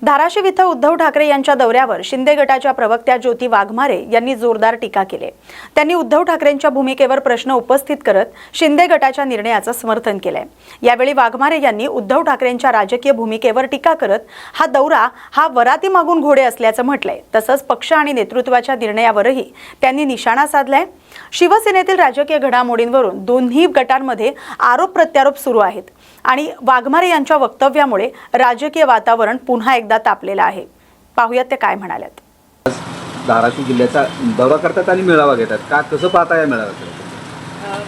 धाराशिव इथं उद्धव ठाकरे यांच्या दौऱ्यावर शिंदे गटाच्या प्रवक्त्या ज्योती वाघमारे यांनी जोरदार टीका केली। त्यांनी उद्धव ठाकरेंच्या भूमिकेवर प्रश्न उपस्थित करत शिंदे गटाच्या निर्णयाचं समर्थन केलंय। यावेळी वाघमारे यांनी उद्धव ठाकरेंच्या राजकीय भूमिकेवर टीका करत हा दौरा हा वराती मागून घोडे असल्याचं म्हटलंय। तसंच पक्ष आणि नेतृत्वाच्या निर्णयावरही त्यांनी निशाणा साधलाय। शिवसेनेतील राजकीय घडामोडींवरून दोन्ही गटांमध्ये आरोप प्रत्यारोप सुरू आहेत आणि वाघमारे यांच्या वक्तव्यामुळे राजकीय वातावरण पुन्हा एकदा तापलेलं आहे। पाहूयात ते काय म्हणालेत। धाराशिव जिल्ह्याचा दौरा करतात आणि मेळावा घेतात, का कसं पाहता या मेळाव्याकडे?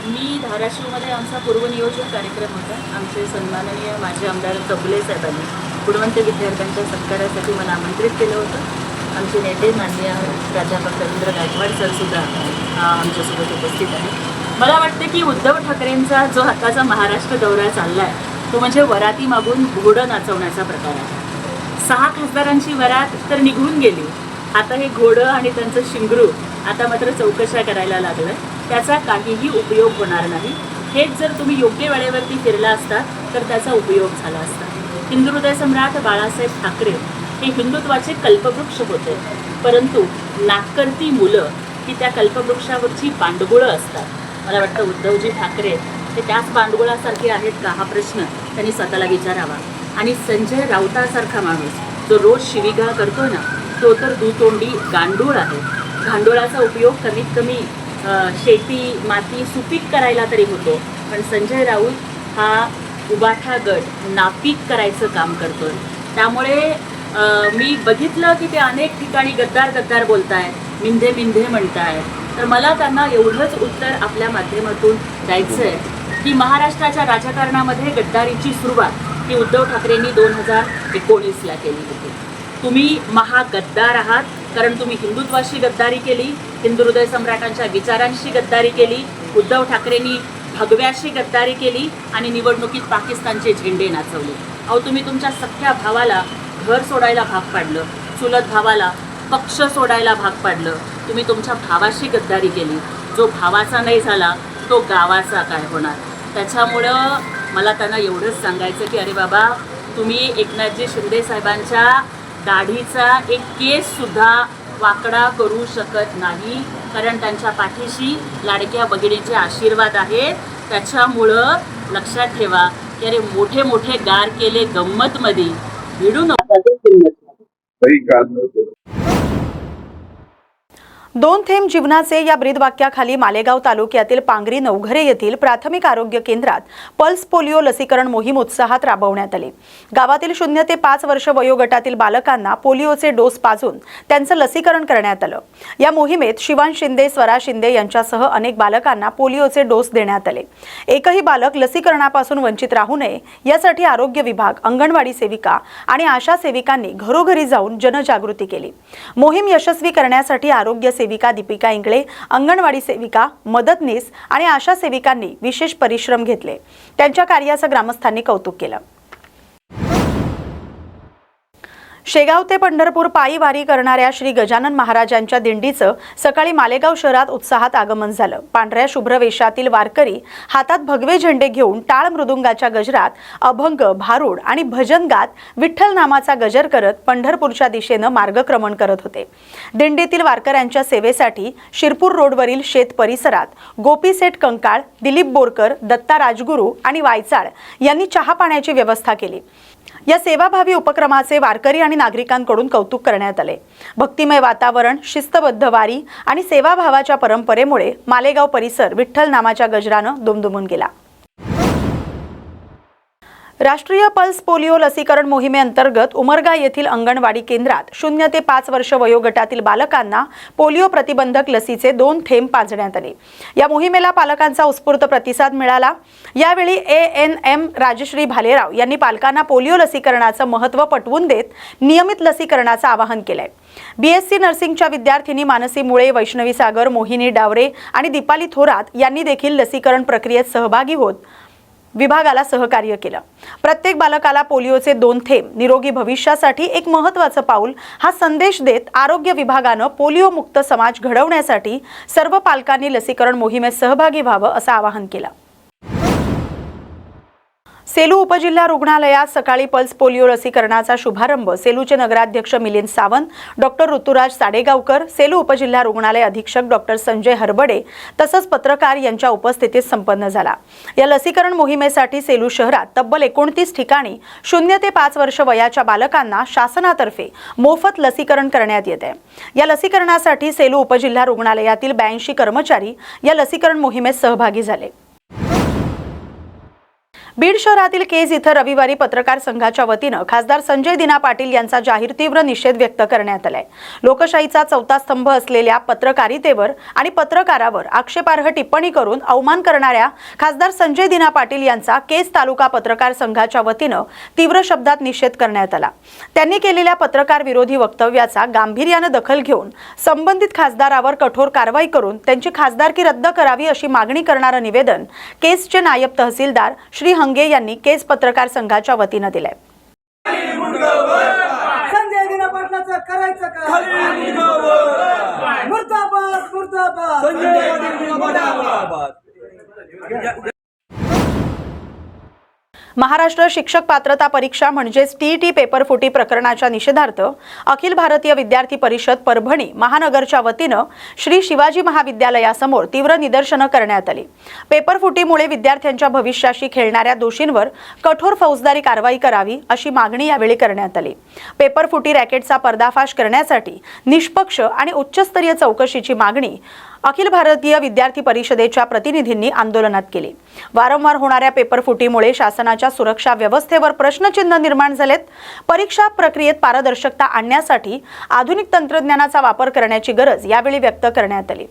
मी धाराशिवमध्ये आमचा पूर्वनियोजित कार्यक्रम होता। आमचे सन्माननीय माजी आमदार तबले साहेबांनी गुणवंत विद्यार्थ्यांच्या सत्कारासाठी मला आमंत्रित केलं होतं। आमचे नेते माननीय प्राध्यापक रवींद्र गायकवाड सर सुद्धा आमच्यासोबत उपस्थित आहेत। मला वाटतं की उद्धव ठाकरेंचा जो आताचा महाराष्ट्र दौरा चालला आहे तो म्हणजे वराती मागून घोडं नाचवण्याचा प्रकार आहे। 6 खासदारांची वरात तर निघून गेली, आता हे घोडं आणि त्यांचं शिंगरू आता मात्र चौकशा करायला लागलं। त्याचा काहीही उपयोग होणार नाही। हेच जर तुम्ही योग्य वेळेवरती फिरला असता तर त्याचा उपयोग झाला असता। हिंदुहृदय सम्राट बाळासाहेब ठाकरे हे हिंदुत्वाचे कल्पवृक्ष होते, परंतु नाकर्ती मुलं ही त्या कल्पवृक्षावरची पांडगुळं असतात। मला वाटतं उद्धवजी ठाकरे हे त्याच पांडगुळासारखे आहेत का, हा प्रश्न त्यांनी स्वतःला विचारावा। आणि संजय राऊतासारखा माणूस जो रोज शिवीगाळ करतोय ना, तो तर दुतोंडी गांडूळ आहे। गांडूळाचा उपयोग कमीत कमी शेती माती सुपीक करायला तरी होतो, पण संजय राऊत हा उबाठा गट नापीक करायचं काम करतोय। त्यामुळे मी बघितलं की ते अनेक ठिकाणी गद्दार गद्दार बोलतायत, मिंधे मिंधे म्हणतायत। तर मला त्यांना एवढंच उत्तर आपल्या माध्यमातून द्यायचं आहे की महाराष्ट्राच्या राजकारणामध्ये गद्दारीची सुरुवात ही उद्धव ठाकरेंनी 2019ला केली होती। तुम्ही महागद्दार आहात, कारण तुम्ही हिंदुत्वाशी गद्दारी केली, हिंदुहृदय सम्राटांच्या विचारांशी गद्दारी केली, उद्धव ठाकरेंनी भगव्याशी गद्दारी केली आणि निवडणुकीत पाकिस्तानचे झेंडे नाचवले। अहो, तुम्ही तुमच्या सख्या भावाला घर सोडायला भाग पाडलं, चुलत भावाला पक्ष सोडायला भाग पाडलं। तुम्ही तुमच्या भावाशी गद्दारी केली, जो भावाचा नाही झाला तो गावाचा काय होणार। त्याच्यामुळं मला त्यांना एवढंच सांगायचं की अरे बाबा, तुम्ही एकनाथजी शिंदे साहेबांच्या दाढीचा एक केससुद्धा वाकडा करू शकत नाही, कारण त्यांच्या पाठीशी लाडक्या भगिनीचे आशीर्वाद आहेत। त्याच्यामुळं लक्षात ठेवा की अरे मोठे मोठे गार केले गंमतमध्ये भिडू नका। दोन थेंब जीवनाचे या ब्रीदवाक्याखाली मालेगाव तालुक्यातील पांगरी नवघरे येथील प्राथमिक आरोग्य केंद्रात पल्स पोलिओ लसीकरण मोहीम उत्साहात राबवण्यात आली। गावातील 0 ते 5 वर्ष वयोगटातील बालकांना पोलिओचे डोस पाजून त्यांचं लसीकरण करण्यात आलं। या मोहिमेत शिवांश शिंदे, स्वरा शिंदे यांच्यासह अनेक बालकांना पोलिओचे डोस देण्यात आले। एकही बालक लसीकरणापासून वंचित राहू नये यासाठी आरोग्य विभाग, अंगणवाडी सेविका आणि आशा सेविकांनी घरोघरी जाऊन जनजागृती केली। मोहीम यशस्वी करण्यासाठी आरोग्य सेविका दीपिका इंगळे, अंगणवाडी सेविका, मदतनीस आणि आशा सेविकांनी विशेष परिश्रम घेतले। त्यांच्या कार्याचं ग्रामस्थांनी कौतुक केलं। शेगाव ते पंढरपूर पायी वारी करणाऱ्या श्री गजानन महाराजांच्या दिंडीचं सकाळी मालेगाव शहरात उत्साहात आगमन झालं। पांढऱ्या शुभ्र वेशातील वारकरी हातात भगवे झेंडे घेऊन टाळ मृदुंगाच्या गजरात अभंग, भारूड आणि भजन गात विठ्ठल नामाचा गजर करत पंढरपूरच्या दिशेनं मार्गक्रमण करत होते। दिंडीतील वारकऱ्यांच्या सेवेसाठी शिरपूर रोडवरील शेत परिसरात गोपीसेठ कंकाळ, दिलीप बोरकर, दत्ता राजगुरू आणि वायचाळ यांनी चहा पाण्याची व्यवस्था केली। या सेवाभावी उपक्रमाचे वारकरी आणि नागरिकांकडून कौतुक करण्यात आले। भक्तिमय वातावरण, शिस्तबद्ध वारी आणि सेवाभावाच्या परंपरेमुळे मालेगाव परिसर विठ्ठल नामाच्या गजरानं दुमदुमून गेला। राष्ट्रीय पल्स पोलिओ लसीकरण मोहिमेअंतर्गत उमरगा येथील अंगणवाडी केंद्रात 0 ते 5 वर्ष वयोगटातील बालकांना पोलिओ प्रतिबंधक लसीचे 2 थेंब पाजण्यात आले। या मोहिमेला पालकांचा उत्स्फूर्त प्रतिसाद मिळाला। यावेळी ANM राजश्री भालेराव यांनी पालकांना पोलिओ लसीकरणाचं महत्त्व पटवून देत नियमित लसीकरणाचं आवाहन केलंय। BSc नर्सिंगच्या विद्यार्थिनी मानसी मुळे, वैष्णवी सागर, मोहिनी डावरे आणि दीपाली थोरात यांनी देखील लसीकरण प्रक्रियेत सहभागी होत विभागाला सहकार्य केलं। प्रत्येक बालकाला पोलिओचे 2 थेंब निरोगी भविष्यासाठी एक महत्त्वाचं पाऊल हा संदेश देत आरोग्य विभागानं पोलिओ मुक्त समाज घडवण्यासाठी सर्व पालकांनी लसीकरण मोहिमेत सहभागी व्हावं असं आवाहन केलं। सेलू उपजिल्हा रुग्णालयात सकाळी पल्स पोलिओ लसीकरणाचा शुभारंभ सेलूचे नगराध्यक्ष मिलिंद सावंत, डॉक्टर ऋतुराज साडेगावकर, सेलू उपजिल्हा रुग्णालय अधीक्षक डॉक्टर संजय हरबडे तसंच पत्रकार यांच्या उपस्थितीत संपन्न झाला। या लसीकरण मोहिमेसाठी सेलू शहरात तब्बल 29 ठिकाणी 0 ते 5 वर्ष वयाच्या बालकांना शासनातर्फे मोफत लसीकरण करण्यात येत आहे। या लसीकरणासाठी सेलू उपजिल्हा रुग्णालयातील 82 कर्मचारी या लसीकरण मोहिमेत सहभागी झाले। बीड शहरातील केज इथं रविवारी पत्रकार संघाच्या वतीनं खासदार संजय दिना पाटील यांचा जाहीर तीव्र निषेध व्यक्त करण्यात आलाय। लोकशाहीचा चौथा स्तंभ असलेल्या पत्रकारितेवर आणि पत्रकारावर आक्षेपार्ह टिप्पणी करून अवमान करणाऱ्या खासदार संजय दिना पाटील यांचा केज तालुका पत्रकार संघाच्या वतीनं तीव्र शब्दात निषेध करण्यात आला। त्यांनी केलेल्या पत्रकार विरोधी वक्तव्याचा गांभीर्याने दखल घेऊन संबंधित खासदारावर कठोर कारवाई करून त्यांची खासदारकी रद्द करावी अशी मागणी करणारं निवेदन केजचे नायब तहसीलदार श्री हंगे यांनी केज पत्रकार संघाच्या वतीनं दिलंय। संजय दिना पाटलाचं करायचं काय? मुर्दाबाद मुर्दाबाद संजय दिना मुर्दाबाद। महाराष्ट्र शिक्षक पात्रता परीक्षा म्हणजेच टीईटी पेपर फुटी प्रकरणाच्या निषेधार्थ अखिल भारतीय विद्यार्थी परिषद परभणी महानगरच्या वतीनं श्री शिवाजी महाविद्यालयासमोर तीव्र निदर्शनं करण्यात आली। पेपर फुटीमुळे विद्यार्थ्यांच्या भविष्याशी खेळणाऱ्या दोषींवर कठोर फौजदारी कारवाई करावी अशी मागणी यावेळी करण्यात आली। पेपर फुटी रॅकेटचा पर्दाफाश करण्यासाठी निष्पक्ष आणि उच्चस्तरीय चौकशीची मागणी अखिल भारतीय विद्यार्थी परिषदेच्या प्रतिनिधींनी आंदोलनात केली। वारंवार होणाऱ्या पेपर फुटीमुळे शासनाच्या सुरक्षा व्यवस्थेवर प्रश्नचिन्ह निर्माण झालेत। परीक्षा प्रक्रियेत पारदर्शकता आणण्यासाठी आधुनिक तंत्रज्ञानाचा वापर करण्याची गरज यावेळी व्यक्त करण्यात आली।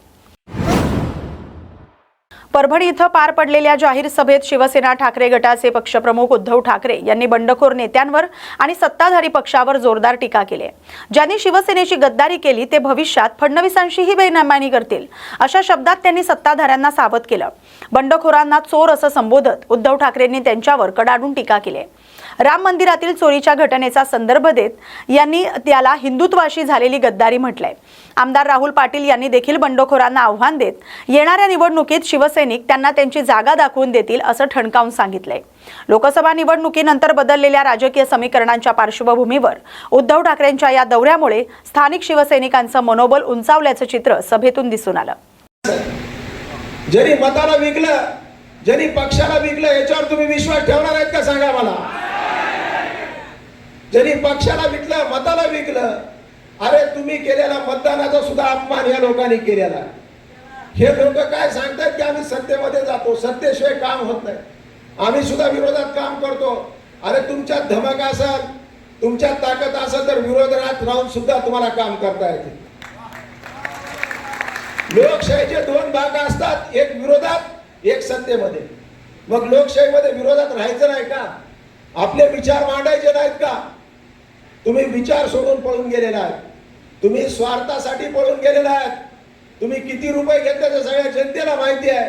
परभणी इथं पार पडलेल्या जाहीर सभेत शिवसेना ठाकरे गटाचे पक्षप्रमुख उद्धव ठाकरे यांनी बंडखोर नेत्यांवर आणि सत्ताधारी पक्षावर जोरदार टीका केली आहे। ज्यांनी शिवसेनेची गद्दारी केली ते भविष्यात फडणवीसांशीही बेईमानी करतील अशा शब्दात त्यांनी सत्ताधाऱ्यांना सावध केलं। बंडखोरांना चोर असं संबोधत उद्धव ठाकरेंनी त्यांच्यावर कडाडून टीका केली। राम मंदिरातील चोरीच्या घटनेचा संदर्भ देत यांनी त्याला हिंदुत्वाशी झालेली गद्दारी म्हटलंय। आमदार राहुल पाटील यांनी देखील बंडखोरांना आव्हान देत येणाऱ्या निवडणुकीत शिवसैनिक त्यांना त्यांची जागा दाखवून देतील असं ठणकावून सांगितलंय। लोकसभा निवडणुकीनंतर बदललेल्या राजकीय समीकरणांच्या पार्श्वभूमीवर उद्धव ठाकरेंच्या या दौऱ्यामुळे स्थानिक शिवसैनिकांचं मनोबल उंचावल्याचं चित्र सभेतून दिसून आलं। जरी मताला विकलं, जरी पक्षाला विकलं, याच्यावर तुम्ही विश्वास ठेवणार आहेत का सांगा मला? जरी पक्षाला विकलं, मताला विकलं, अरे तुम्ही केलेला मतदानाचा सुद्धा अपमान या लोकांनी केलेला। हे लोक काय सांगतात की आम्ही सत्तेमध्ये जातो, सत्तेशिवाय काम होत नाही, आम्ही सुद्धा विरोधात काम करतो। अरे तुमच्यात धमक असेल, तुमच्यात ताकद असेल तर विरोधात राहून सुद्धा तुम्हाला काम करता येते। लोकशाहीचे दोन भाग असतात, एक विरोधात एक सत्तेमध्ये। मग लोकशाहीमध्ये विरोधात राहायचं नाही का? आपले विचार मांडायचे नाहीत का? तुम्ही विचार सोडून पळून गेलेला आहात, तुम्ही स्वार्थासाठी पळून गेलेला आहात। तुम्ही किती रुपये घेतले ते सगळ्या जनतेला माहिती आहे,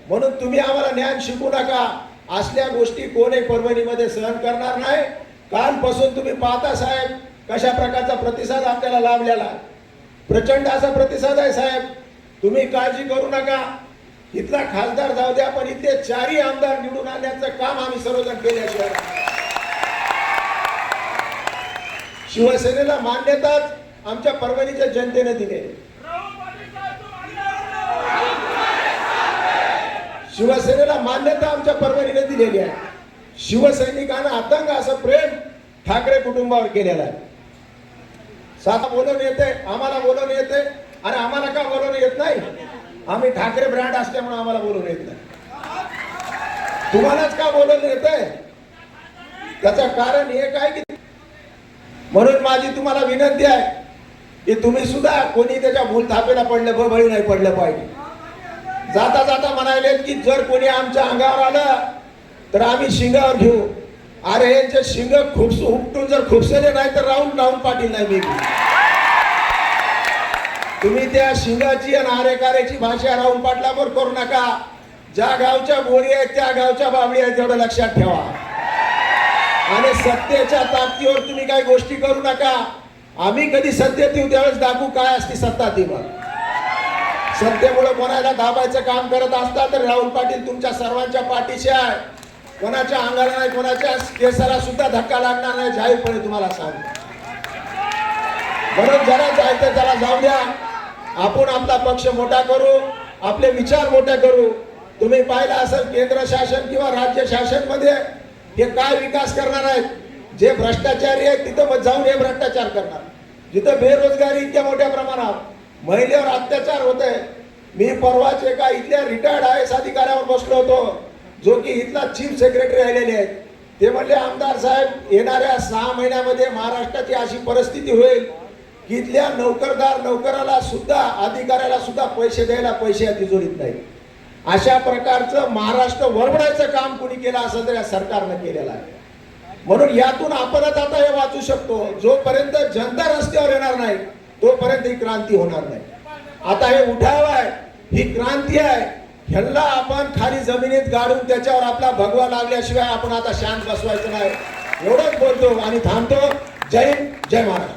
म्हणून तुम्ही आम्हाला ज्ञान शिकू नका। असल्या गोष्टी कोणी परभणीमध्ये सहन करणार नाही। कालपासून तुम्ही पाहता साहेब कशा प्रकारचा प्रतिसाद आपल्याला लाभलेला, प्रचंड असा प्रतिसाद आहे साहेब। तुम्ही काळजी करू नका, इथला खासदार जाऊ द्या, पण इथे 4 आमदार निवडून आणण्याचं काम आम्ही सर्वजण केल्याशिवाय। शिवसेनेला मान्यताच आमच्या परभणीच्या जनतेने दिली। शिवसेनेला मान्यता आमच्या परभणीने दिलेली आहे। शिवसैनिकांना आतंक असं प्रेम ठाकरे कुटुंबावर केलेलं आहे। साधा बोलवून येते, आम्हाला बोलवून येते, आणि आम्हाला का बोलवून येत नाही? आम्ही ठाकरे ब्रँड असल्यामुळे आम्हाला बोलवून येत नाही। तुम्हालाच का बोलवून येतंय? त्याचं कारण एक आहे की, म्हणून माझी तुम्हाला विनंती आहे की तुम्ही सुद्धा कोणी त्याच्या भूलथापेला पडलं, बळी नाही पडलं पाहिजे। जाता जाता म्हणाले की जर कोणी आमच्या अंगावर आलं तर आम्ही शिंगावर घेऊ। अरे यांचे शिंग उपटून जर खुपसले नाही तर राहुल पाटील नाही मी। तुम्ही त्या शिंगाची आणि आरेकारेची भाषा राहुल पाटलावर करू नका। ज्या गावच्या बोरी आहेत त्या गावच्या बाबळी आहेत एवढं लक्षात ठेवा। आणि सत्तेच्या ताकदीवर तुम्ही काही गोष्टी करू नका। आम्ही कधी सत्तेत येऊ त्यावेळेस दाखवू काय असते सत्ता ती। मग सत्तेमुळे कोणाला दाबायचं काम करत असता तर राहुल पाटील तुमच्या सर्वांच्या पाठीशी आहे। कोणाच्या अंगाला नाही, कोणाच्या केसाला सुद्धा धक्का लागणार नाही, जाहीरपणे तुम्हाला सांगतो. म्हणून ज्याला जायचं त्याला जाऊ द्या. आपण आपला पक्ष मोठा करू, आपले विचार मोठे करू. तुम्ही पाहिलं असेल केंद्र शासन किंवा राज्य शासन मध्ये हे काय विकास करणार आहेत. जे भ्रष्टाचारी आहेत तिथं मग जाऊन हे भ्रष्टाचार करणार. जिथं बेरोजगारी इतक्या मोठ्या प्रमाणात, महिलेवर अत्याचार होत आहे. मी परवाच एका इथल्या रिटायर्ड IAS अधिकाऱ्यावर बसलो होतो, जो की इथला चीफ सेक्रेटरी राहिलेले आहेत. ते म्हणले, आमदार साहेब, येणाऱ्या 6 महिन्यामध्ये महाराष्ट्राची अशी परिस्थिती होईल की इथल्या नोकराला सुद्धा, अधिकाऱ्याला सुद्धा पैसे द्यायला पैसे तिजोरीत नाही. अशा प्रकारचं महाराष्ट्र वरवण्याचं काम कुणी केलं असेल तर या सरकारनं केलेलं आहे. म्हणून यातून आपणच आता हे वाचू शकतो. जोपर्यंत जनता रस्त्यावर येणार नाही तोपर्यंत ही क्रांती होणार नाही. आता हे उठाव आहे, ही क्रांती आहे. ह्यांना आपण खाली जमिनीत गाडून त्याच्यावर आपला भगवा लागल्याशिवाय आपण आता शांत बसवायचं नाही. एवढंच बोलतो आणि थांबतो. जय हिंद, जय महाराष्ट्र.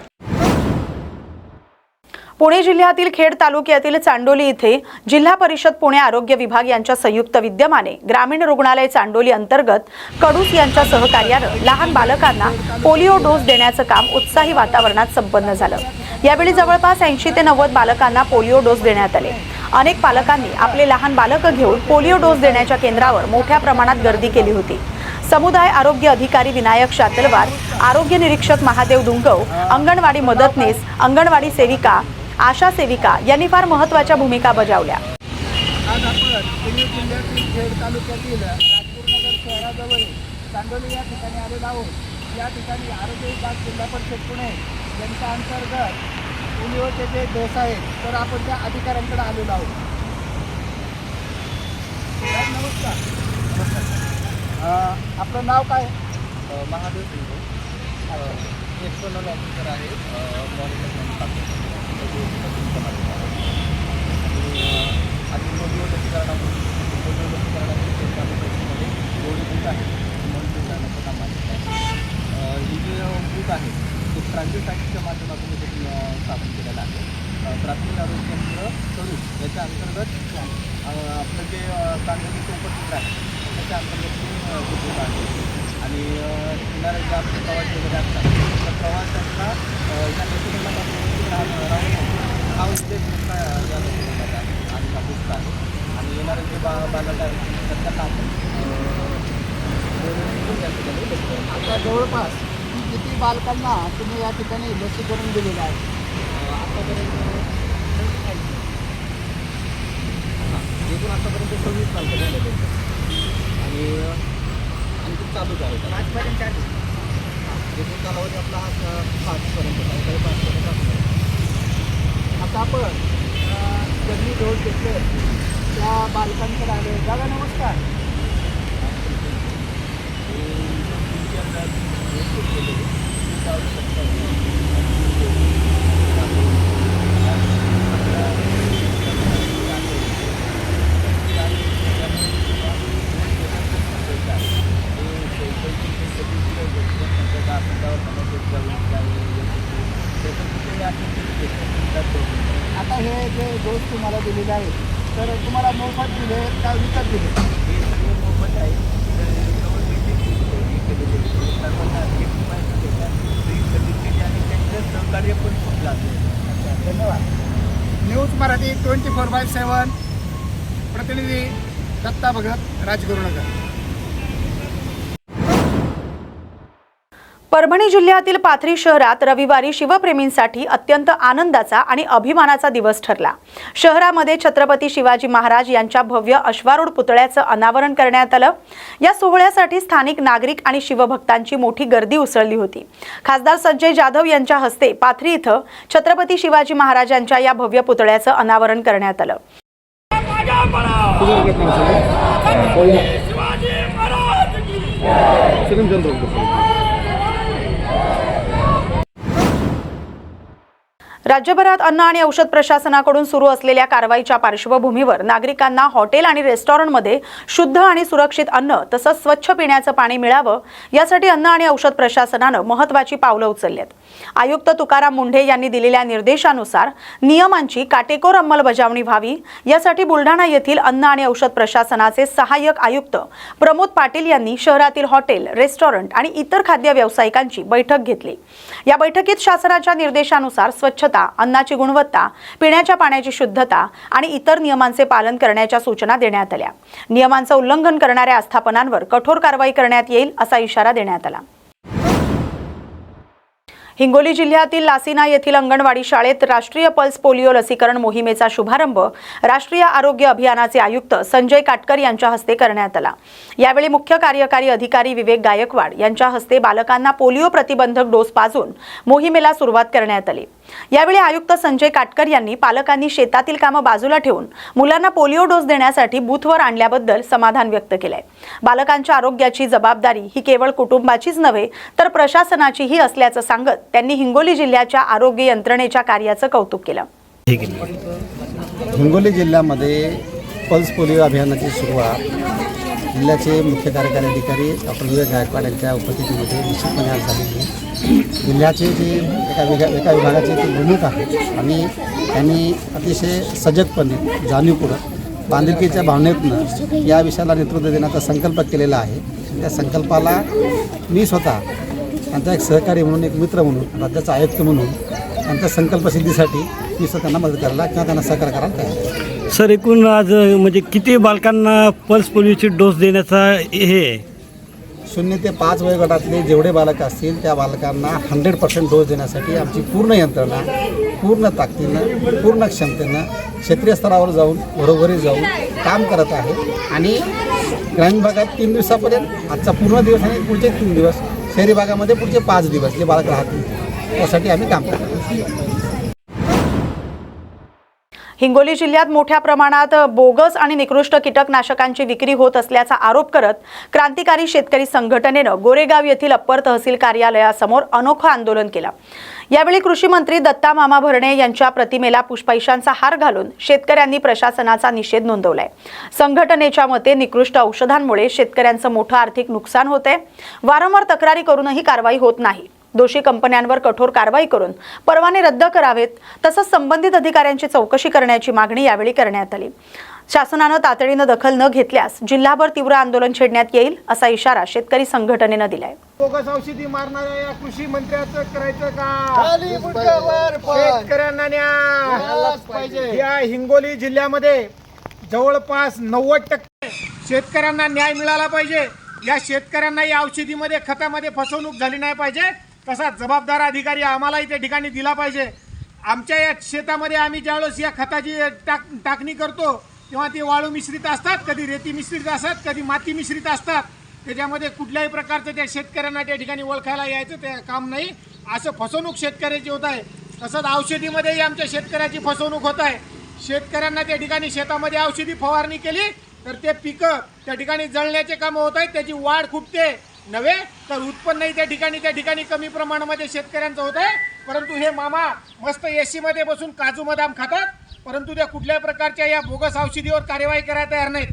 पुणे जिल्ह्यातील खेड तालुक्यातील चांडोली येथे जिल्हा परिषद पुणे आरोग्य विभाग यांच्या संयुक्त विद्यमाने ग्रामीण रुग्णालय चांडोली अंतर्गत कडूस यांच्या सहकार्याने लहान बालकांना पोलिओ डोस देण्याचं काम उत्साही वातावरणात संपन्न झालं. यावेळी जवळपास 80 ते 90 बालकांना पोलिओ डोस देण्यात आले. अनेक पालकांनी आपले लहान बालक घेऊन पोलिओ डोस देण्याच्या केंद्रावर मोठ्या प्रमाणात गर्दी केली होती. समुदाय आरोग्य अधिकारी विनायक शातलवार, आरोग्य निरीक्षक महादेव दुंगव, अंगणवाडी मदतनीस, अंगणवाडी सेविका, आशा सेविका यांनी फार महत्त्वाच्या भूमिका बजावल्या. आज आपण पुणे जिल्ह्यातील खेड तालुक्यातील राजपूरनगर शहराजवळ चांडोली या ठिकाणी आलेलो आहोत. या ठिकाणी आरोग्य विभाग जिल्हा परिषद पुणे यांच्या अंतर्गत पोलिओचे जे डोस आहेत तर आपण त्या अधिकाऱ्यांकडे आलेलो आहोत. नमस्कार. आपलं नाव काय? महादेव दुंगव, एक्सटर्नल ऑफिसर आहे आणि पोलिओ लसीकरणामध्ये जेवढे बूथ आहेत म्हणून करण्याचं काम आहे. ही जे बूथ आहे ते ट्रान्झिट साईटच्या माध्यमातून इथे स्थापन केलेलं आहे. प्राथमिक आरोग्य केंद्र करू याच्या अंतर्गत आपलं जे चांगलं उपस्थित आहे त्याच्या अंतर्गत ते बूथ आहे. आणि येणारे जे आपले प्रवासी वगैरे असतात त्या प्रवाशांना या लसीकरणामध्ये राहून हा उद्देश या लसीकरणाचा आहे आणि हा बूथ आहे. आणि येणारे जे बालक आहेत त्यांना आपण आता जवळपास किती बालकांना तुम्ही या ठिकाणी लसीकरण दिलेलं आहे? आतापर्यंत एकूण आतापर्यंत 26 बालकं झालेले आणि आणखी चालूच आहे. एकूण कालावधी आपला हा 5पर्यंत आहे. 5पर्यंत असतो. आता आपण ज्यांनी डोस घेतले त्या बालकांकडे आले. दादा नमस्कार. आता हे जे डोस तुम्हाला दिलेले आहेत तर तुम्हाला मोफत दिले का विकत दिले? हे सगळे मोफत आहे. आणि सहकार्य पण खूप लागले. धन्यवाद. न्यूज मराठी 24/7 प्रतिनिधी दत्ता भगत, राजगुरुनगर. परभणी जिल्ह्यातील पाथरी शहरात रविवारी शिवप्रेमींसाठी अत्यंत आनंदाचा आणि अभिमानाचा दिवस ठरला. शहरामध्ये छत्रपती शिवाजी महाराज यांच्या भव्य अश्वारूढ पुतळ्याचं अनावरण करण्यात आलं. या सोहळ्यासाठी स्थानिक नागरिक आणि शिवभक्तांची मोठी गर्दी उसळली होती. खासदार संजय जाधव यांच्या हस्ते पाथरी इथं छत्रपती शिवाजी महाराजांच्या या भव्य पुतळ्याचं अनावरण करण्यात आलं. राज्यभरात अन्न आणि औषध प्रशासनाकडून सुरू असलेल्या कारवाईच्या पार्श्वभूमीवर नागरिकांना हॉटेल आणि रेस्टॉरंटमध्ये शुद्ध आणि सुरक्षित अन्न तसंच स्वच्छ पिण्याचं पाणी मिळावं यासाठी अन्न आणि औषध प्रशासनानं महत्त्वाची पावलं उचलली आहेत. आयुक्त तुकाराम मुंढे यांनी दिलेल्या निर्देशानुसार नियमांची काटेकोर अंमलबजावणी व्हावी यासाठी बुलढाणा येथील अन्न आणि औषध प्रशासनाचे सहाय्यक आयुक्त प्रमोद पाटील यांनी शहरातील हॉटेल, रेस्टॉरंट आणि इतर खाद्य व्यावसायिकांची बैठक घेतली. या बैठकीत शासनाच्या निर्देशानुसार स्वच्छता, अन्नाची गुणवत्ता, पिण्याच्या पाण्याची शुद्धता आणि इतर नियमांचे पालन करण्याच्या सूचना देण्यात आल्या. नियमांचं उल्लंघन करणाऱ्या आस्थापनांवर कठोर कारवाई करण्यात येईल असा इशारा देण्यात आला. हिंगोली जिल्ह्यातील लासिना येथील अंगणवाडी शाळेत राष्ट्रीय पल्स पोलिओ लसीकरण मोहिमेचा शुभारंभ राष्ट्रीय आरोग्य अभियानाचे आयुक्त संजय काटकर यांच्या हस्ते करण्यात आला. यावेळी मुख्य कार्यकारी अधिकारी विवेक गायकवाड यांच्या हस्ते बालकांना पोलिओ प्रतिबंधक डोस पाजून मोहिमेला सुरुवात करण्यात आली. यावेळी आयुक्त संजय काटकर यांनी पालकांनी शेतातील कामं बाजूला ठेवून मुलांना पोलिओ डोस देण्यासाठी बूथवर आणल्याबद्दल समाधान व्यक्त केलंय. बालकांच्या आरोग्याची जबाबदारी ही केवळ कुटुंबाचीच नव्हे तर प्रशासनाचीही असल्याचं सांगत त्यांनी हिंगोली जिल्ह्याच्या आरोग्य यंत्रणेच्या कार्याचं कौतुक केलं. हिंगोली जिल्ह्यामध्ये पल्स पोलिओ अभियानाची सुरुवात जिल्ह्याचे मुख्य कार्यकारी अधिकारी डॉक्टर विवेक गायकवाड यांच्या उपस्थितीमध्ये निश्चितपणे आज झालेली आहे. जिल्ह्याचे जे एका विभागाचे ते प्रमुख आहेत आणि त्यांनी अतिशय सजगपणे जाणीवपूर्वक बांधिलकीच्या भावनेतनं या विषयाला नेतृत्व देण्याचा संकल्प केलेला आहे. त्या संकल्पाला मी स्वतः त्यांचा एक सहकारी म्हणून, एक मित्र म्हणून, राज्याचा आयुक्त म्हणून त्यांच्या संकल्पसिद्धीसाठी मी स्वतः त्यांना मदत करायला किंवा त्यांना सहकार्य करायला तयार आहे. सर, एकूण आज म्हणजे किती बालकांना पल्स पोलिओची डोस देण्याचा हे 0 ते 5 वयोगटातले जेवढे बालक असतील त्या बालकांना 100% डोस देण्यासाठी आमची पूर्ण यंत्रणा पूर्ण ताकदीनं, पूर्ण क्षमतेनं क्षेत्रीय स्तरावर जाऊन घरोघरी जाऊन काम करत आहे. आणि ग्रामीण भागात 3 दिवसापर्यंत आजचा पूर्ण दिवस आणि पुढचे 3 दिवस, शहरी भागामध्ये पुढचे 5 दिवस जे बालक राहतील त्यासाठी आम्ही काम करतो. हिंगोली जिल्ह्यात मोठ्या प्रमाणात बोगस आणि निकृष्ट कीटकनाशकांची विक्री होत असल्याचा आरोप करत क्रांतिकारी शेतकरी संघटनेनं गोरेगाव येथील अप्पर तहसील कार्यालयासमोर अनोखं आंदोलन केलं. यावेळी कृषी मंत्री दत्ता मामा भरणे यांच्या प्रतिमेला पुष्पैशांचा हार घालून शेतकऱ्यांनी प्रशासनाचा निषेध नोंदवलाय. संघटनेच्या मते निकृष्ट औषधांमुळे शेतकऱ्यांचं मोठं आर्थिक नुकसान होते. वारंवार तक्रारी करूनही कारवाई होत नाही. दोषी कंपन्यांवर कठोर कारवाई करून परवाने रद्द करावेत तसंच संबंधित अधिकाऱ्यांची चौकशी करण्याची मागणी यावेळी करण्यात आली. शासनानं तातडीनं दखल न घेतल्यास जिल्हाभर तीव्र आंदोलन छेडण्यात येईल असा इशारा शेतकरी संघटनेनं दिलाय. बोगस औषधी मारणाऱ्या या कृषी मंत्र्याचं करायचं का? शेतकऱ्यांना न्याय. या हिंगोली जिल्ह्यामध्ये जवळपास 90% शेतकऱ्यांना न्याय मिळाला पाहिजे. या शेतकऱ्यांना या औषधीमध्ये, खतामध्ये फसवणूक झाली नाही पाहिजे. तसा जबाबदार अधिकारी आम्हालाही त्या ठिकाणी दिला पाहिजे. आमच्या या शेतामध्ये आम्ही ज्यावेळेस या खताची टाकणी करतो तेव्हा ती वाळू मिश्रित असतात, कधी रेती मिश्रित असतात, कधी माती मिश्रित असतात. त्याच्यामध्ये कुठल्याही प्रकारचं त्या शेतकऱ्यांना त्या ठिकाणी ओळखायला यायचं ते काम नाही. असं फसवणूक शेतकऱ्याची होत आहे. तसंच औषधीमध्येही आमच्या शेतकऱ्याची फसवणूक होत आहे. शेतकऱ्यांना त्या ठिकाणी शेतामध्ये औषधी फवारणी केली तर ते पिकं त्या ठिकाणी जळण्याचे कामं होत आहेत. त्याची वाढ खुपते नव्हे तर उत्पन्नही त्या ठिकाणी कमी प्रमाणामध्ये शेतकऱ्यांचं होत आहे. परंतु हे मामा मस्त AC मध्ये बसून काजू बदाम खातात, परंतु त्या कुठल्याही प्रकारच्या या बोगस औषधीवर कार्यवाही करायला तयार नाहीत.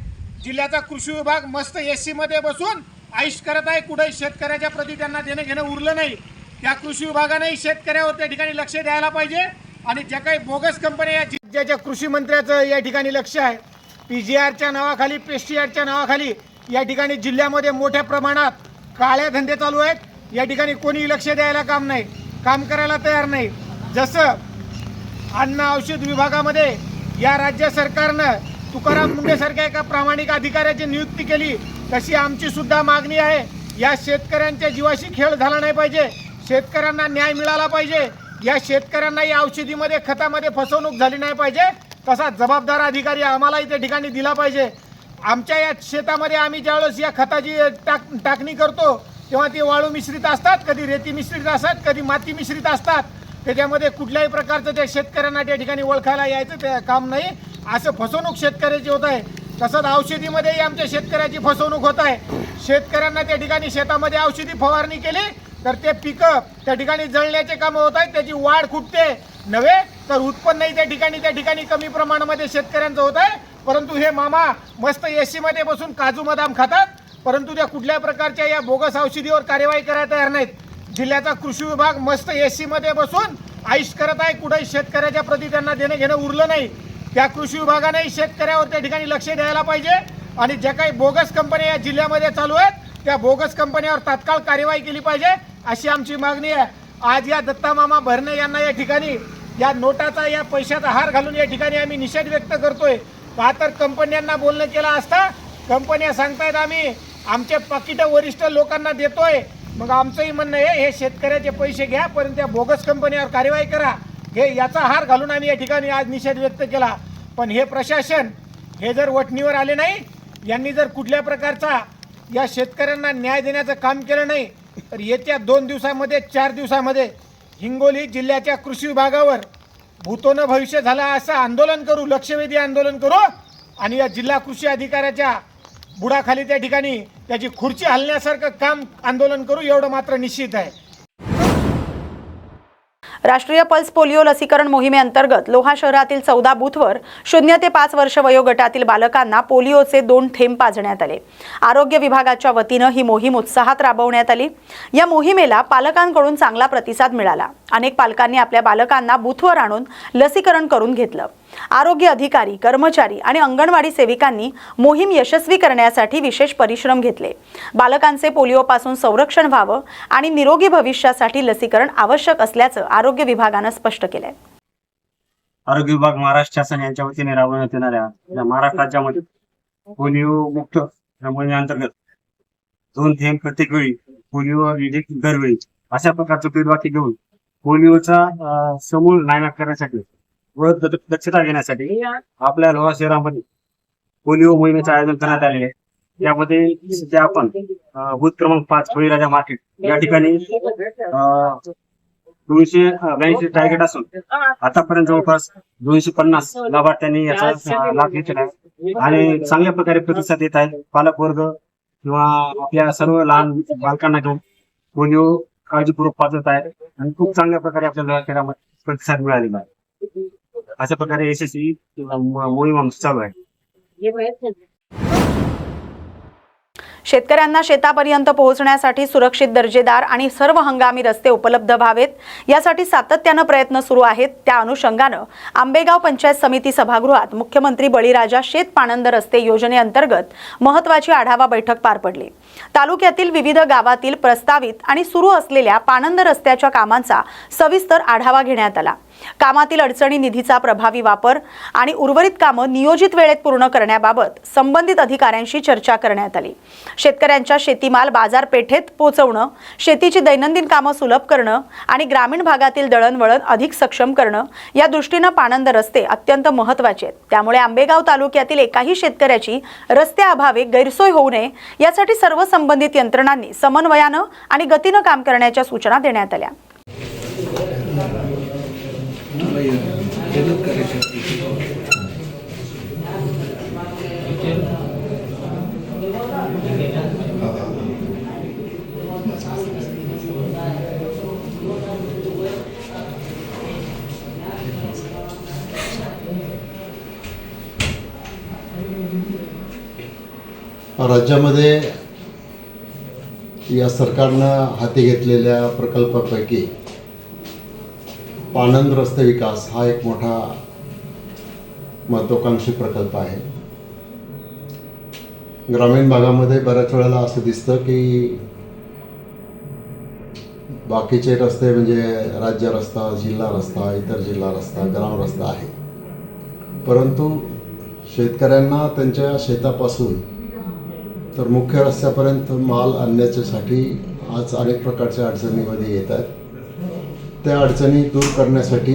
जिल्ह्याचा कृषी विभाग मस्त AC मध्ये बसून आयुष करत आहे. कुठेही शेतकऱ्याच्या प्रती त्यांना देणं घेणं उरलं नाही. त्या कृषी विभागानेही शेतकऱ्यावर त्या ठिकाणी लक्ष द्यायला पाहिजे. आणि ज्या काही बोगस कंपन्या या जिल्ह्याच्या कृषी मंत्र्याचं या ठिकाणी लक्ष आहे. PGRच्या नावाखाली, पेस्टिसाइडच्या नावाखाली या ठिकाणी जिल्ह्यामध्ये मोठ्या प्रमाणात काळ्या धंदे चालू आहेत. या ठिकाणी कोणी लक्ष द्यायला काम नाही, काम करायला तयार नाही. जसं अन्न औषध विभागामध्ये या राज्य सरकारनं तुकाराम मुंढेसारख्या एका प्रामाणिक अधिकाऱ्याची नियुक्ती केली, तशी आमची सुद्धा मागणी आहे. या शेतकऱ्यांच्या जीवाशी खेळ झाला नाही पाहिजे. शेतकऱ्यांना न्याय मिळाला पाहिजे. या शेतकऱ्यांना या औषधीमध्ये, खतामध्ये फसवणूक झाली नाही पाहिजे. तसा जबाबदार अधिकारी आम्हालाही त्या ठिकाणी दिला पाहिजे. आमच्या या शेतामध्ये आम्ही ज्यावेळेस या खताची टाकणी करतो तेव्हा ती वाळू मिश्रित असतात, कधी रेती मिश्रित असतात, कधी माती मिश्रित असतात. त्याच्यामध्ये कुठल्याही प्रकारचं त्या शेतकऱ्यांना त्या ठिकाणी ओळखायला यायचं ते काम नाही. असं फसवणूक शेतकऱ्याची होत आहे. तसंच औषधीमध्येही आमच्या शेतकऱ्याची फसवणूक होत आहे. शेतकऱ्यांना त्या ठिकाणी शेतामध्ये औषधी फवारणी केली तर ते पिकं त्या ठिकाणी जळण्याचे कामं होत आहेत. त्याची वाढ खुटते नव्हे तर उत्पन्नही त्या ठिकाणी कमी प्रमाणामध्ये शेतकऱ्यांचं होत आहे. परंतु हे मामा मस्त एसी मध्ये बसून काजू बदाम खातात, परंतु त्या कुठल्या प्रकारच्या या बोगस औषधीवर कार्यवाही करायला तयार नाहीत. जिल्ह्याचा कृषी विभाग मस्त एसी मध्ये बसून आईश करत आहे. कुठेही शेतकऱ्याच्या प्रति त्यांना देणं घेणं उरलं नाही. त्या कृषी विभागानेही शेतकऱ्यावर त्या ठिकाणी लक्ष द्यायला पाहिजे आणि ज्या काही बोगस कंपन्या या जिल्ह्यामध्ये चालू आहेत त्या बोगस कंपन्यावर तात्काळ कार्यवाही केली पाहिजे, अशी आमची मागणी आहे. आज या दत्तामामा भरणे यांना या ठिकाणी या नोटाचा या पैशाचा हार घालून या ठिकाणी आम्ही निषेध व्यक्त करतोय. का तर कंपन्यांना बोलणं केलं असता कंपन्या सांगतायत आम्ही आमचे पाकिट वरिष्ठ लोकांना देतोय. मग आमचंही म्हणणं आहे हे शेतकऱ्याचे पैसे घ्या, परंतु त्या बोगस कंपन्यावर कार्यवाही करा. हे याचा हार घालून आम्ही या ठिकाणी आज निषेध व्यक्त केला. पण हे प्रशासन हे जर वठणीवर आले नाही, यांनी जर कुठल्या प्रकारचा या शेतकऱ्यांना न्याय देण्याचं काम केलं नाही तर येत्या 2 दिवसामध्ये 4 दिवसामध्ये हिंगोली जिल्ह्याच्या कृषी विभागावर भूतोनं भविष्य झाला असं आंदोलन करू, लक्षवेधी आंदोलन करू आणि या जिल्हा कृषी अधिकाऱ्याच्या बुडाखाली त्या ठिकाणी त्याची खुर्ची हलण्यासारखं काम आंदोलन करू, एवढं मात्र निश्चित आहे. राष्ट्रीय पल्स पोलिओ लसीकरण मोहिमेअंतर्गत लोहा शहरातील 14 बूथवर 0 ते 5 वर्ष वयोगटातील बालकांना पोलिओचे 2 थेंब पाजण्यात आले. आरोग्य विभागाच्या वतीनं ही मोहीम उत्साहात राबवण्यात आली. या मोहिमेला पालकांकडून चांगला प्रतिसाद मिळाला. अनेक पालकांनी आपल्या बालकांना बूथवर आणून लसीकरण करून घेतलं. आरोग्य अधिकारी, कर्मचारी आणि अंगणवाडी सेविकांनी मोहीम यशस्वी करण्यासाठी विशेष परिश्रम घेतले. बालकांचे पोलिओपासून संरक्षण व्हावं आणि निरोगी भविष्यासाठी लसीकरण आवश्यक असल्याचं आरोग्य विभागानं स्पष्ट केलंय. आरोग्य विभाग, महाराष्ट्र शासन यांच्या वतीने राबवण्यात येणाऱ्या या महाराष्ट्र राज्यामध्ये पोलिओ मुक्त या मोहिमेअंतर्गत 2 थेंब प्रत्येक वेळी, पोलिओ दरवेळी अशा प्रकारचं ब्रीदवाक्य घेऊन पोलिओचा समूळ नायनाट करण्यासाठी व दक्षता घेण्यासाठी आपल्या लोहा शहरामध्ये पोलिओ मोहिमेचं आयोजन करण्यात आलेले आहे. यामध्ये सध्या आपण बूथ क्रमांक 5 बळीराजा मार्केट या ठिकाणी 282 टार्गेट असून आतापर्यंत जवळपास 250 लाभार्थ्यांनी याचा लाभ घेतलेला आहे आणि चांगल्या प्रकारे प्रतिसाद देत आहे. पालक वर्ग किंवा आपल्या सर्व लहान बालकांना घेऊन पोलिओ काळजीपूर्वक पाजत आहे आणि खूप चांगल्या प्रकारे आपल्या लोहा शहरामध्ये प्रतिसाद मिळालेला आहे. अशा प्रकारे यशस्वी मोहीम चालू आहे. शेतकऱ्यांना शेतापर्यंत पोहोचण्यासाठी सुरक्षित, दर्जेदार आणि सर्व हंगामी रस्ते उपलब्ध व्हावेत यासाठी सातत्यानं प्रयत्न सुरू आहेत. त्या अनुषंगानं आंबेगाव पंचायत समिती सभागृहात मुख्यमंत्री बळीराजा शेत पाणंद रस्ते योजनेअंतर्गत महत्त्वाची आढावा बैठक पार पडली. तालुक्यातील विविध गावातील प्रस्तावित आणि सुरू असलेल्या पाणंद रस्त्याच्या कामांचा सविस्तर आढावा घेण्यात आला. कामातील अडचणी, निधीचा प्रभावी वापर आणि उर्वरित कामं नियोजित वेळेत पूर्ण करण्याबाबत संबंधित अधिकाऱ्यांशी चर्चा करण्यात आली. शेतकऱ्यांच्या शेतीमाल बाजारपेठेत पोहोचवणं, शेतीची दैनंदिन कामं सुलभ करणं आणि ग्रामीण भागातील दळणवळण अधिक सक्षम करणं या दृष्टीनं पाणंद रस्ते अत्यंत महत्त्वाचे आहेत. त्यामुळे आंबेगाव तालुक्यातील एकाही शेतकऱ्याची रस्त्याअभावी गैरसोय होऊ नये यासाठी सर्व संबंधित यंत्रणांनी समन्वयानं आणि गतीनं काम करण्याच्या सूचना देण्यात आल्या. राज्यामध्ये या सरकारनं हाती घेतलेल्या प्रकल्पापैकी पाणंद रस्ते विकास हा एक मोठा महत्त्वाकांक्षी प्रकल्प आहे. ग्रामीण भागामध्ये बऱ्याच वेळेला असं दिसतं की बाकीचे रस्ते म्हणजे राज्य रस्ता, जिल्हा रस्ता, इतर जिल्हा रस्ता, ग्राम रस्ता आहे, परंतु शेतकऱ्यांना त्यांच्या शेतापासून तर मुख्य रस्त्यापर्यंत माल आणण्याच्यासाठी आज अनेक प्रकारच्या अडचणीमध्ये येत आहेत. त्या अडचणी दूर करण्यासाठी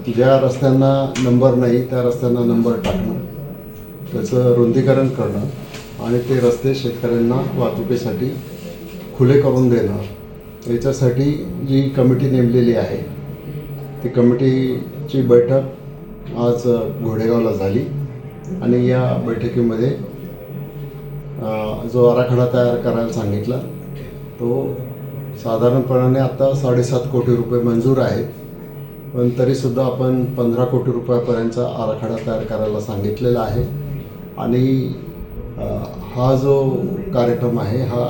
ज्या रस्त्यांना नंबर नाही त्या रस्त्यांना नंबर टाकणं, त्याचं रुंदीकरण करणं आणि ते रस्ते शेतकऱ्यांना वाहतुकीसाठी खुले करून देणं, याच्यासाठी जी कमिटी नेमलेली आहे ती कमिटीची बैठक आज घोडेगावला झाली आणि या बैठकीमध्ये जो आराखडा तयार करायला सांगितला तो साधारणपणाने आता 7.5 कोटी रुपये मंजूर आहेत पण तरीसुद्धा आपण 15 कोटी रुपयापर्यंतचा आराखडा तयार करायला सांगितलेला आहे. आणि हा जो कार्यक्रम आहे हा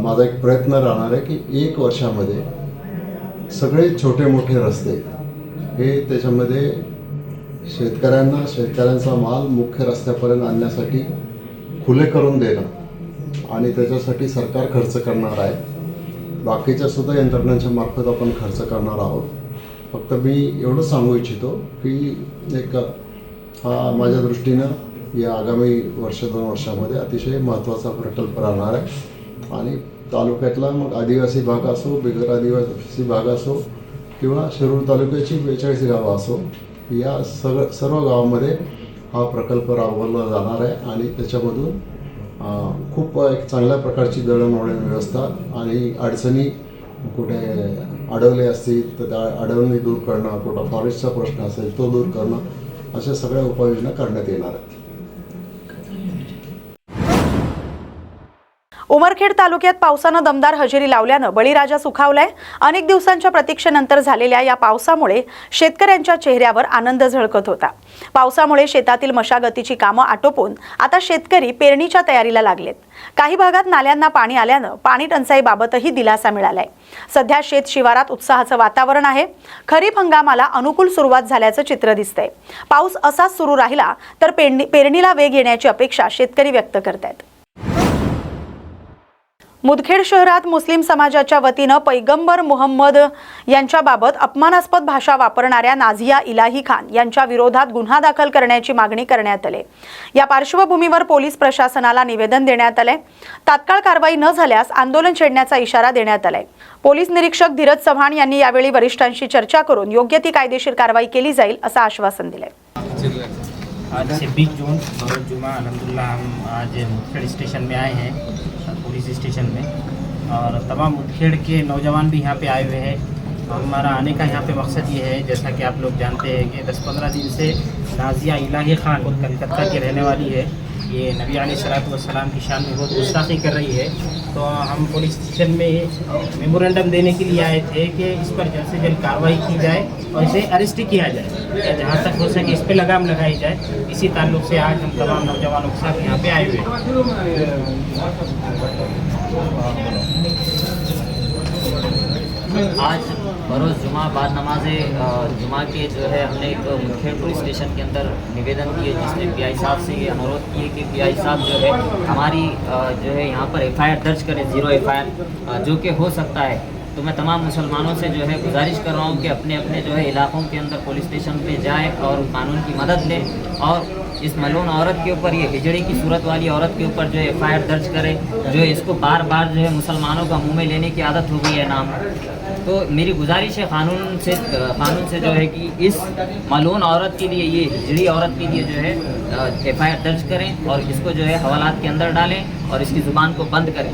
माझा एक प्रयत्न राहणार आहे की 1 वर्षामध्ये सगळे छोटे मोठे रस्ते हे त्याच्यामध्ये शेतकऱ्यांचा माल मुख्य रस्त्यापर्यंत आणण्यासाठी खुले करून देणं आणि त्याच्यासाठी सरकार खर्च करणार आहे. बाकीच्यासुद्धा यंत्रणांच्या मार्फत आपण खर्च करणार आहोत. फक्त मी एवढं सांगू इच्छितो की एक हा माझ्या दृष्टीनं या आगामी 1-2 वर्षामध्ये अतिशय महत्त्वाचा प्रकल्प राहणार आहे. आणि तालुक्यातला मग आदिवासी भाग असो, बिगर आदिवासी भाग असो किंवा शिरूर तालुक्याची 42 गावं असो, या सर्व गावामध्ये हा प्रकल्प राबवला जाणार आहे. आणि त्याच्यामधून खूप एक चांगल्या प्रकारची दळणवळण व्यवस्था आणि अडचणी कुठे अडवले असतील तर त्या अडवणी दूर करणं, कुठं फॉरेस्टचा प्रश्न असेल तो दूर करणं, अशा सगळ्या उपाययोजना करण्यात येणार आहेत. उमरखेड तालुक्यात पावसानं दमदार हजेरी लावल्यानं बळीराजा सुखावलाय. अनेक दिवसांच्या प्रतीक्षेनंतर झालेल्या या पावसामुळे शेतकऱ्यांच्या चेहऱ्यावर आनंद झळकत होता. पावसामुळे शेतातील मशागतीची कामं आटोपून आता शेतकरी पेरणीच्या तयारीला लागलेत. काही भागात नाल्यांना पाणी आल्यानं पाणी टंचाईबाबतही दिलासा मिळालाय. सध्या शेत शिवारात उत्साहाचं वातावरण आहे. खरीप हंगामाला अनुकूल सुरुवात झाल्याचं चित्र दिसतंय. पाऊस असाच सुरू राहिला तर पेरणीला वेग येण्याची अपेक्षा शेतकरी व्यक्त करतायत. मुदखेड शहरात मुस्लिम समाजाच्या वतीनं पैगंबर मुहम्मद यांच्याबाबत अपमानास्पद भाषा वापरणाऱ्या नाझिया इलाही खान यांच्या विरोधात गुन्हा दाखल करण्याची मागणी करण्यात आली. या पार्श्वभूमीवर पोलीस प्रशासनाला निवेदन देण्यात आले. तात्काळ कारवाई न झाल्यास आंदोलन छेडण्याचा इशारा देण्यात आलाय. पोलीस निरीक्षक धीरज चव्हाण यांनी यावेळी वरिष्ठांशी चर्चा करून योग्य ती कायदेशीर कारवाई केली जाईल असं आश्वासन दिलंय. आज 26 जून बरोज जुमा अलहमदुलिल्लाह हम आज मुदखेड़ स्टेशन में आए हैं, पुलिस स्टेशन में, और तमाम मुदखेड़ के नौजवान भी यहाँ पे आए हुए हैं. हमारा आने का यहाँ पे मकसद ये है, जैसा कि आप लोग जानते हैं कि 10-15 दिन से नाज़िया इलाही खान कलकत्ता की रहने वाली है. ये नबी अलैहिस्सलाम की शान में बहुत गुस्ताखी कर रही है. तो हम पुलिस स्टेशन में मेमोरेंडम देने के लिए आए थे कि इस पर जल्द से जल्द कार्रवाई की जाए और इसे अरेस्ट किया जाए या जहाँ तक हो सके इस पर लगाम लगाई जाए. इसी ताल्लुक से आज हम तमाम नौजवानों के साथ यहाँ पे आए हुए हैं. आज बरोज़ जुमा बाद नमाज जुमा के जो है हमने एक मुदखेड़ पुलिस स्टेशन के अंदर निवेदन किए, जिसमें पीआई साहब से ये अनुरोध किए कि पीआई साहब जो है हमारी जो है यहाँ पर एफआईआर दर्ज करें, 0 एफआईआर जो कि हो सकता है. तो मैं तमाम मुसलमानों से जो है गुजारिश कर रहा हूँ कि अपने अपने जो है इलाकों के अंदर पुलिस स्टेशन पे जाए और कानून की मदद लें और इस मलून औरत के ऊपर, ये हिजड़ी की सूरत वाली औरत के ऊपर जो है एफआईआर दर्ज करें, जो इसको बार बार जो है मुसलमानों का मुँह में लेने की आदत हो गई है नाम. तो मेरी गुजारिश है कानून से जो है कि इस मलून औरत के लिए, ये हिजड़ी औरत के लिए जो है एफआईआर दर्ज करें और इसको जो है हवालात के अंदर डालें और इसकी ज़ुबान को बंद करें.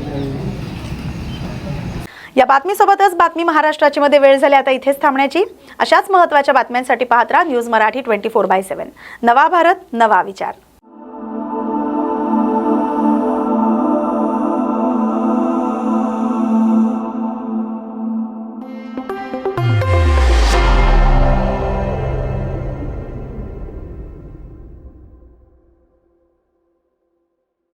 या बातमीसोबतच बातमी महाराष्ट्राची मध्ये वेळ झाली आता इथेच थांबण्याची. अशाच महत्त्वाच्या बातम्यांसाठी पाहत राहा न्यूज मराठी 24/7. नवा भारत, नवा विचार.